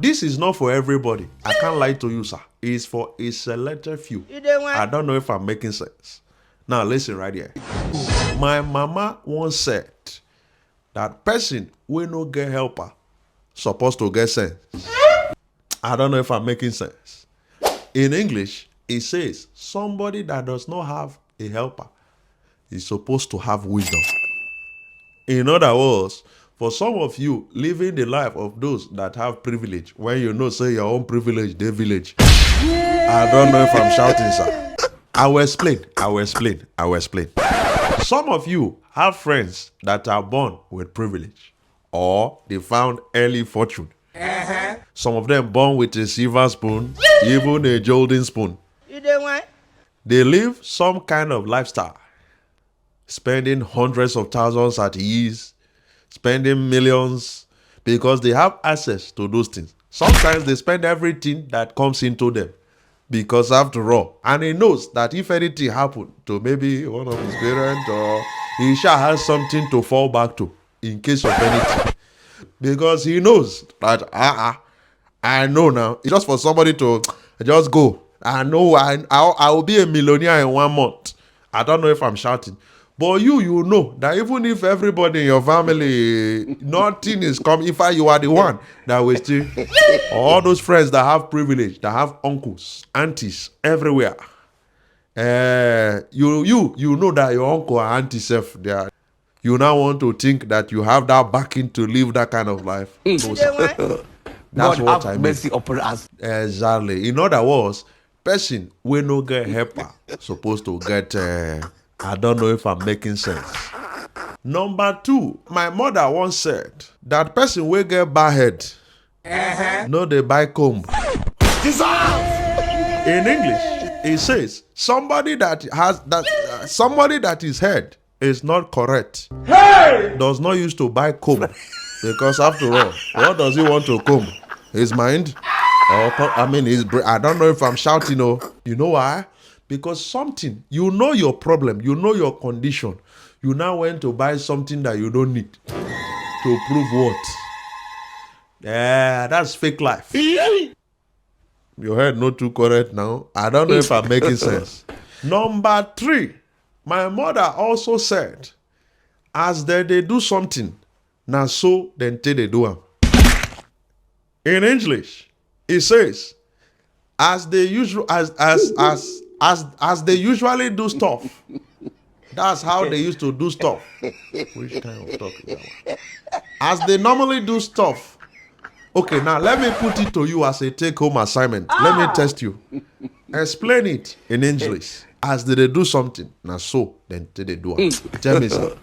This is not for everybody. I can't lie to you, sir. It's for a selected few. I don't know if I'm making sense. Now listen right here. My mama once said that person will no get helper supposed to get sense. I don't know if I'm making sense. In English, it says somebody that does not have a helper is supposed to have wisdom. In other words, for some of you living the life of those that have privilege, when you know, say your own privilege, their village. I don't know if I'm shouting, sir. I will explain. Some of you have friends that are born with privilege or they found early fortune. Some of them born with a silver spoon, even a golden spoon. They live some kind of lifestyle, spending hundreds of thousands at ease, spending millions because they have access to those things. Sometimes they spend everything that comes into them because after all, and he knows that if anything happened to maybe one of his parents or he shall have something to fall back to in case of anything. Because he knows that I know now. It's just for somebody to just go. I know I will be a millionaire in 1 month. I don't know if I'm shouting. But you know that even if everybody in your family, nothing is coming, in fact, you are the one that will still, all those friends that have privilege, that have uncles, aunties everywhere. You know that your uncle and auntie self, they are, you now want to think that you have that backing to live that kind of life. No, sir. That's God what have I mean. mercy upon us. Exactly. In other words, person will no get helper supposed to get. I don't know if I'm making sense. Number 2, my mother once said that person will get bad head. No, they buy comb. In English, it says somebody that his head is not correct does not used to buy comb because after all, what does he want to comb? His mind? His brain. I don't know if I'm shouting. You know why? Because something, you know your problem, you know your condition. You now went to buy something that you don't need to prove what? Yeah, that's fake life. Your head not too correct now. I don't know if I'm making sense. Number 3, my mother also said, as they do something, now so then they do them. In English, it says, as they usually do stuff. That's how they used to do stuff. Which kind of talk is that one? As they normally do stuff. Okay, now let me put it to you as a take-home assignment. Let me test you. Explain it in English. As they do something, now so then they do it. Tell me, sir.